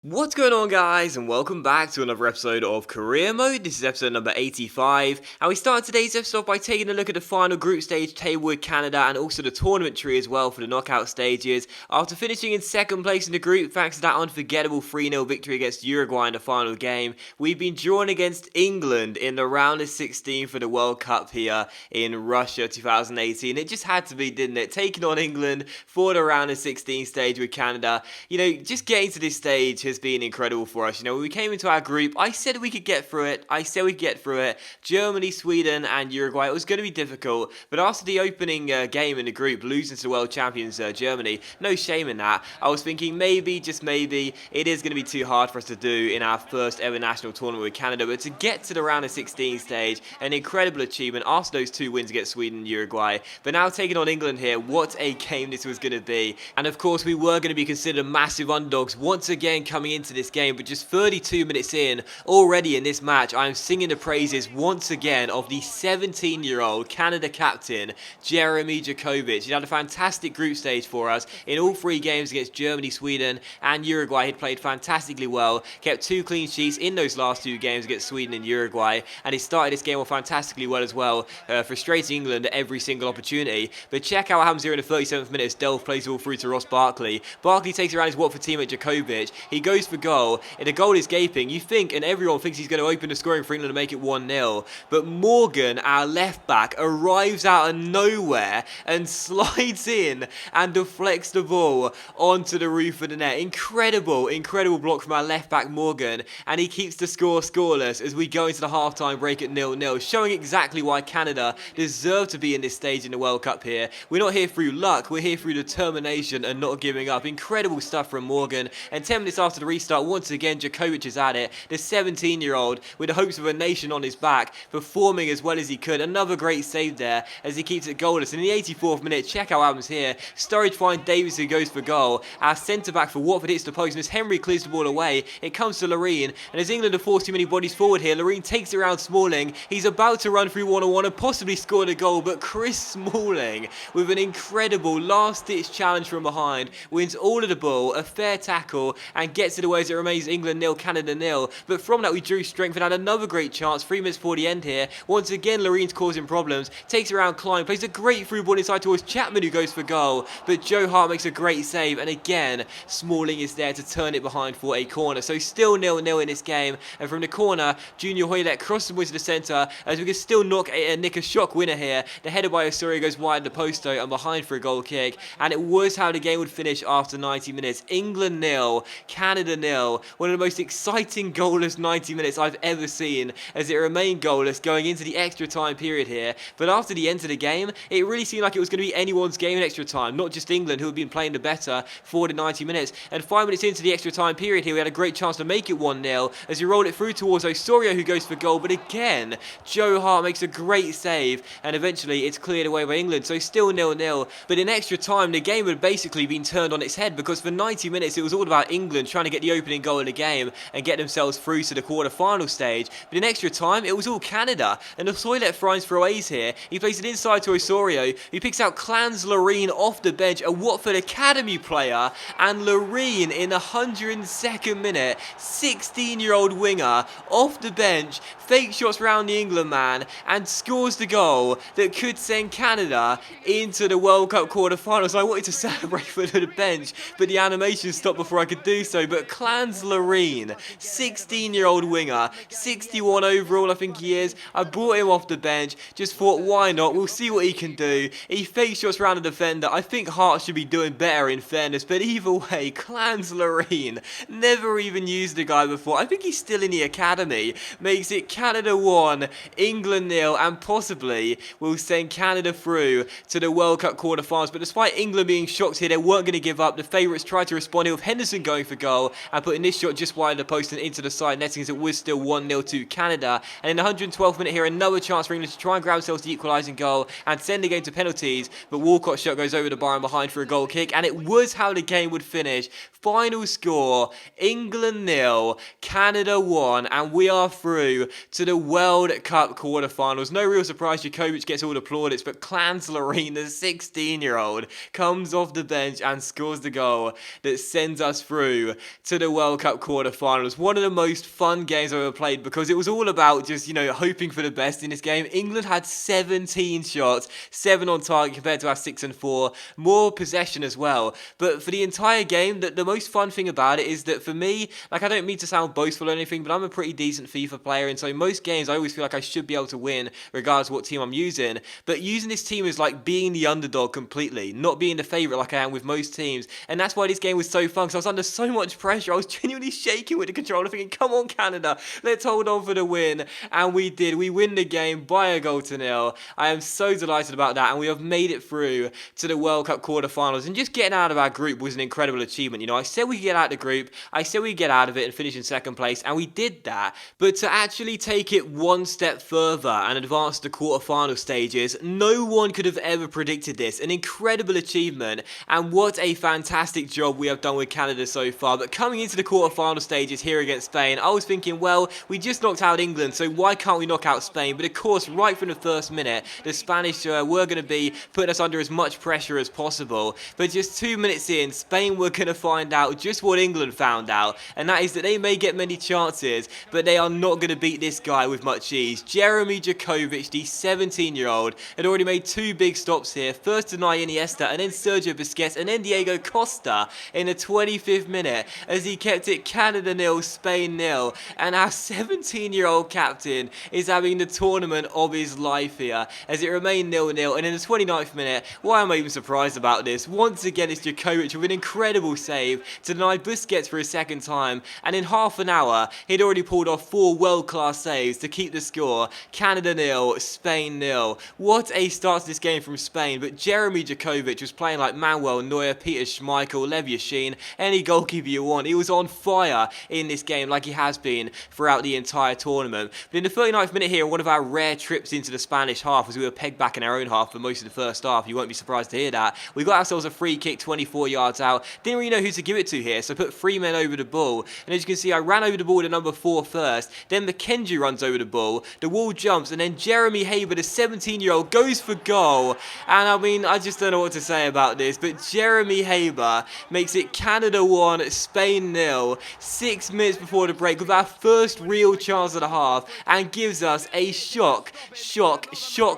What's going on, guys, and welcome back to another episode of Career Mode. This is episode number 85, and we start today's episode by taking a look at the final group stage table with Canada and also the tournament tree as well for the knockout stages. After finishing in second place in the group thanks to that unforgettable 3-0 victory against Uruguay in the final game, we've been drawn against England in the round of 16 for the World Cup here in Russia 2018. It just had to be, didn't it? Taking on England for the round of 16 stage with Canada. Just getting to this stage has been incredible for us. When we came into our group, I said we could get through it. Germany, Sweden, and Uruguay. It was going to be difficult, but after the opening game in the group, losing to the world champions Germany, no shame in that. I was thinking maybe, just maybe, it is going to be too hard for us to do in our first ever national tournament with Canada. But to get to the round of 16 stage, an incredible achievement after those two wins against Sweden and Uruguay. But now taking on England here, what a game this was going to be. And of course, we were going to be considered massive underdogs once again coming into this game, but just 32 minutes in, already in this match, I am singing the praises once again of the 17-year-old Canada captain, Jeremy Jakovic. He had a fantastic group stage for us in all three games against Germany, Sweden, and Uruguay. He'd played fantastically well, kept 2 clean sheets in those last 2 games against Sweden and Uruguay, and he started this game off fantastically well as well, frustrating England at every single opportunity. But check out what happens here in the 37th minute as Delph plays all through to Ross Barkley. Barkley takes around his Watford teammate Jakovic. He goes for goal, and the goal is gaping. You think, and everyone thinks he's going to open the scoring for England and make it 1-0. But Morgan, our left back, arrives out of nowhere and slides in and deflects the ball onto the roof of the net. Incredible block from our left back Morgan, and he keeps the score scoreless as we go into the half-time break at 0-0, showing exactly why Canada deserve to be in this stage in the World Cup here. We're not here through luck, we're here through determination and not giving up. Incredible stuff from Morgan, and 10 minutes after the restart, once again Jakovic is at it, the 17-year-old with the hopes of a nation on his back, performing as well as he could. Another great save there as he keeps it goalless. In the 84th minute, check out what happens here. Sturridge finds Davis, who goes for goal. Our centre-back for Watford hits the post, and as Henry clears the ball away, it comes to Loreen, and as England have forced too many bodies forward here, Loreen takes it around Smalling. He's about to run through one-on-one and possibly score the goal, but Chris Smalling, with an incredible last-ditch challenge from behind, wins all of the ball, a fair tackle, and gets it away as it remains England 0, Canada 0. But from that we drew strength and had another great chance 3 minutes before the end here. Once again Loreen's causing problems, takes around Klein, plays a great through ball inside towards Chapman, who goes for goal, but Joe Hart makes a great save, and again Smalling is there to turn it behind for a corner. So still 0-0 in this game, and from the corner Junior Hoylett crosses the to the centre as we can still nick a shock winner here. The header by Osorio goes wide the post though and behind for a goal kick, and it was how the game would finish after 90 minutes. England 0, Canada 0. One of the most exciting goalless 90 minutes I've ever seen as it remained goalless going into the extra time period here. But after the end of the game, it really seemed like it was going to be anyone's game in extra time, not just England, who had been playing the better for the 90 minutes. And 5 minutes into the extra time period here, we had a great chance to make it 1-0 as we roll it through towards Osorio, who goes for goal. But again, Joe Hart makes a great save, and eventually it's cleared away by England. So still 0-0. But in extra time, the game had basically been turned on its head, because for 90 minutes it was all about England trying to get the opening goal of the game and get themselves through to the quarter-final stage. But in extra time, it was all Canada, and the Toilet finds throwaways here. He plays it inside to Osorio, who picks out Clans Loreen off the bench, a Watford Academy player, and Loreen in the 102nd minute, 16-year-old winger, off the bench, fake shots round the England man, and scores the goal that could send Canada into the World Cup quarter-finals. I wanted to celebrate for the bench, but the animation stopped before I could do so. But Clans Loreen, 16-year-old winger, 61 overall I think he is. I brought him off the bench, just thought why not, we'll see what he can do. He fake shots round the defender. I think Hart should be doing better in fairness, but either way, Clans Loreen, never even used the guy before. I think he's still in the academy. Makes it Canada 1, England 0, and possibly will send Canada through to the World Cup quarterfinals. But despite England being shocked here, they weren't going to give up. The favourites tried to respond here with Henderson going for goal and putting this shot just wide of the post and into the side netting, as it was still 1-0 to Canada. And in the 112th minute here, another chance for England to try and grab themselves the equalising goal and send the game to penalties. But Walcott's shot goes over the bar and behind for a goal kick, and it was how the game would finish. Final score, England 0, Canada 1, and we are through to the World Cup quarterfinals. No real surprise, Djokovic gets all the plaudits, but Clanslerine, the 16-year-old, comes off the bench and scores the goal that sends us through to the World Cup quarterfinals. One of the most fun games I've ever played because it was all about just, hoping for the best in this game. England had 17 shots, 7 on target compared to our 6 and 4, more possession as well. But for the entire game, the most fun thing about it is that for me, I don't mean to sound boastful or anything, but I'm a pretty decent FIFA player, and so most games I always feel like I should be able to win regardless of what team I'm using. But using this team is like being the underdog completely, not being the favourite like I am with most teams. And that's why this game was so fun, because I was under so much pressure. I was genuinely shaking with the controller, thinking, come on Canada, let's hold on for the win. And we did. We win the game by a goal to nil. I am so delighted about that, and we have made it through to the World Cup quarterfinals. And just getting out of our group was an incredible achievement. I said we could get out of the group, I said we'd get out of it and finish in second place, and we did that. But to actually take it one step further and advance to the quarterfinal stages, no one could have ever predicted this. An incredible achievement, and what a fantastic job we have done with Canada so far. But coming into the quarterfinal stages here against Spain, I was thinking, well, we just knocked out England, so why can't we knock out Spain? But of course, right from the first minute, the Spanish were going to be putting us under as much pressure as possible. But just 2 minutes in, Spain were going to find out just what England found out, and that is that they may get many chances, but they are not going to beat this guy with much ease. Jeremy Djokovic, the 17-year-old, had already made 2 big stops here. First to Iniesta, and then Sergio Busquets, and then Diego Costa in the 25th minute as he kept it Canada 0, Spain 0. And our 17-year-old captain is having the tournament of his life here as it remained 0-0. And in the 29th minute, why am I even surprised about this? Once again, it's Djokovic with an incredible save to deny Busquets for a second time. And in half an hour, he'd already pulled off 4 world-class saves to keep the score. Canada 0, Spain 0. What a start to this game from Spain. But Jeremy Djokovic was playing like Manuel Neuer, Peter Schmeichel, Lev Yashin, any goalkeeper you want. He was on fire in this game like he has been throughout the entire tournament. But in the 39th minute here, one of our rare trips into the Spanish half, as we were pegged back in our own half for most of the first half, you won't be surprised to hear that, we got ourselves a free kick 24 yards out. Didn't really know who to give it to here, so put 3 men over the ball. And as you can see, I ran over the ball to number 4 first, then McKenzie runs over the ball, the wall jumps, and then Jeremy Haber, the 17-year-old, goes for goal. And I mean, I just don't know what to say about this, but Jeremy Haber makes it Canada 1, Spain 0, 6 minutes before the break with our first real chance of the half, and gives us a shock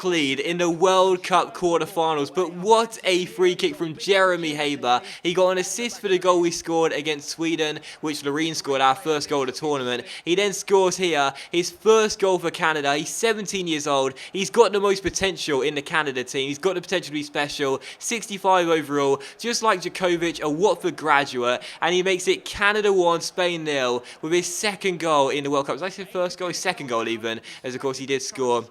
lead in the World Cup quarterfinals. But what a free kick from Jeremy Haber. He got an assist for the goal we scored against Sweden, which Loreen scored, our first goal of the tournament. He then scores here his first goal for Canada. He's 17 years old. He's got the most potential in the Canada team. He's got the potential to be special. 65 overall, just like Djokovic, a Watford graduate, and he makes it Canada 1, Spain 0 with his second goal in the World Cup. Was that his first goal? His second goal even, as of course he did score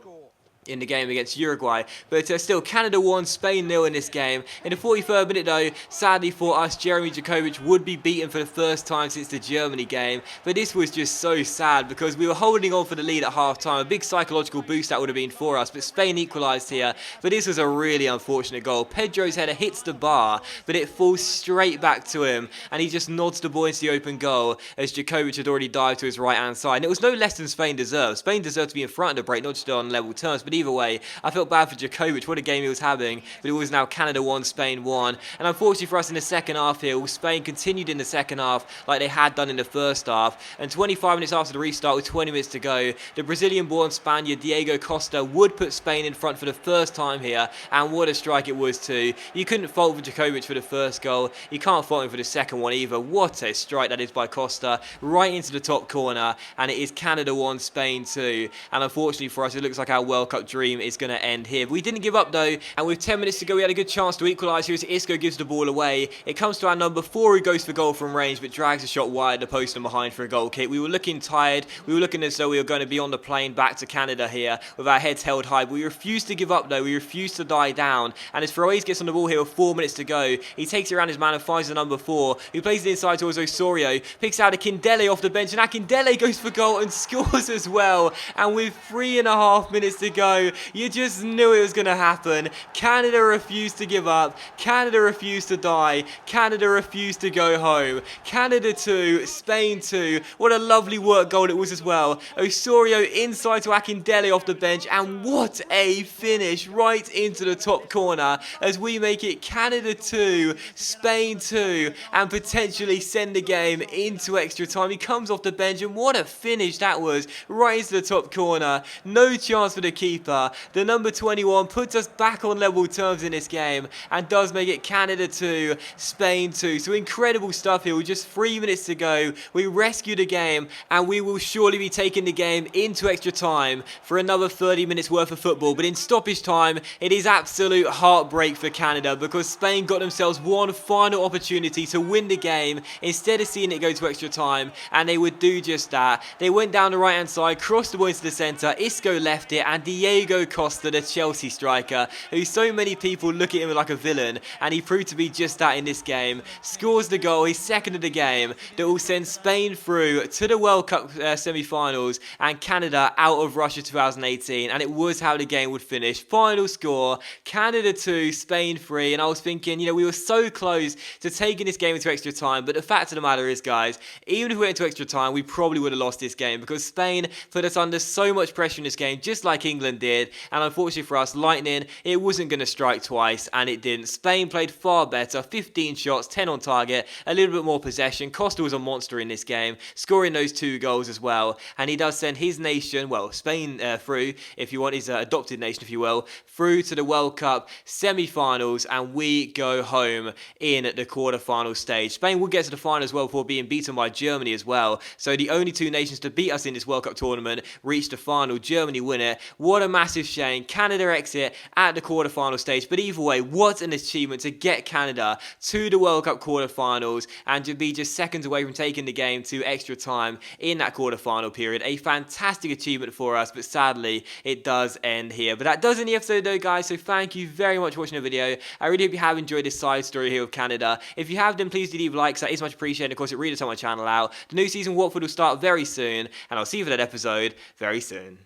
in the game against Uruguay. But still, Canada 1, Spain 0 in this game. In the 43rd minute though, sadly for us, Jeremy Djokovic would be beaten for the first time since the Germany game. But this was just so sad because we were holding on for the lead at half-time. A big psychological boost that would have been for us, but Spain equalised here. But this was a really unfortunate goal. Pedro's header hits the bar, but it falls straight back to him, and he just nods the ball into the open goal as Djokovic had already dived to his right-hand side. And it was no less than Spain deserved. Spain deserved to be in front of the break, not just on level terms, but either way, I felt bad for Djokovic. What a game he was having. But it was now Canada 1, Spain 1. And unfortunately for us in the second half here, Spain continued in the second half like they had done in the first half. And 25 minutes after the restart with 20 minutes to go, the Brazilian-born Spaniard Diego Costa would put Spain in front for the first time here. And what a strike it was too. You couldn't fault for Djokovic for the first goal. You can't fault him for the second one either. What a strike that is by Costa. Right into the top corner. And it is Canada 1, Spain 2. And unfortunately for us, it looks like our World Cup dream is going to end here. But we didn't give up though, and with 10 minutes to go we had a good chance to equalise here as Isco gives the ball away. It comes to our number 4 who goes for goal from range but drags a shot wide, the post and behind for a goal kick. We were looking tired, we were looking as though we were going to be on the plane back to Canada here with our heads held high, but we refused to give up though, we refused to die down. And as Ferroez gets on the ball here with 4 minutes to go, he takes it around his man and finds the number 4 who plays it inside towards Osorio, picks out a Kindele off the bench, and Akindele goes for goal and scores as well. And with 3.5 minutes to go, know. You just knew it was going to happen. Canada refused to give up. Canada refused to die. Canada refused to go home. Canada 2, Spain 2. What a lovely work goal it was as well. Osorio inside to Akindele off the bench, and what a finish right into the top corner as we make it Canada 2, Spain 2, and potentially send the game into extra time. He comes off the bench, and what a finish that was, right into the top corner. No chance for the keeper. The number 21 puts us back on level terms in this game and does make it Canada 2, Spain 2. So incredible stuff here with just 3 minutes to go. We rescue the game, and we will surely be taking the game into extra time for another 30 minutes worth of football. But in stoppage time, it is absolute heartbreak for Canada because Spain got themselves one final opportunity to win the game instead of seeing it go to extra time, and they would do just that. They went down the right hand side, crossed the ball into the centre, Isco left it, and Diego Costa, the Chelsea striker, who so many people look at him like a villain, and he proved to be just that in this game, scores the goal, his second of the game, that will send Spain through to the World Cup semi-finals and Canada out of Russia 2018, and it was how the game would finish. Final score, Canada 2, Spain 3, and I was thinking, you know, we were so close to taking this game into extra time, but the fact of the matter is, guys, even if we went into extra time, we probably would have lost this game because Spain put us under so much pressure in this game, just like England did, and unfortunately for us, Lightning, it wasn't going to strike twice, and it didn't. Spain played far better, 15 shots, 10 on target, a little bit more possession. Costa was a monster in this game, scoring those 2 goals as well, and he does send his nation, well, Spain through, if you want, his adopted nation, if you will, through to the World Cup semi-finals, and we go home in the quarter-final stage. Spain will get to the final as well before being beaten by Germany as well, so the only 2 nations to beat us in this World Cup tournament reach the final. Germany win it. What a massive shame. Canada exit at the quarter-final stage, but either way, what an achievement to get Canada to the World Cup quarter-finals and to be just seconds away from taking the game to extra time in that quarter-final period. A fantastic achievement for us, but sadly, it does end here. But that does end the episode though, guys, so thank you very much for watching the video. I really hope you have enjoyed this side story here of Canada. If you have, then please do leave likes. That is much appreciated. Of course, it really does help my channel out. The new season Watford will start very soon, and I'll see you for that episode very soon.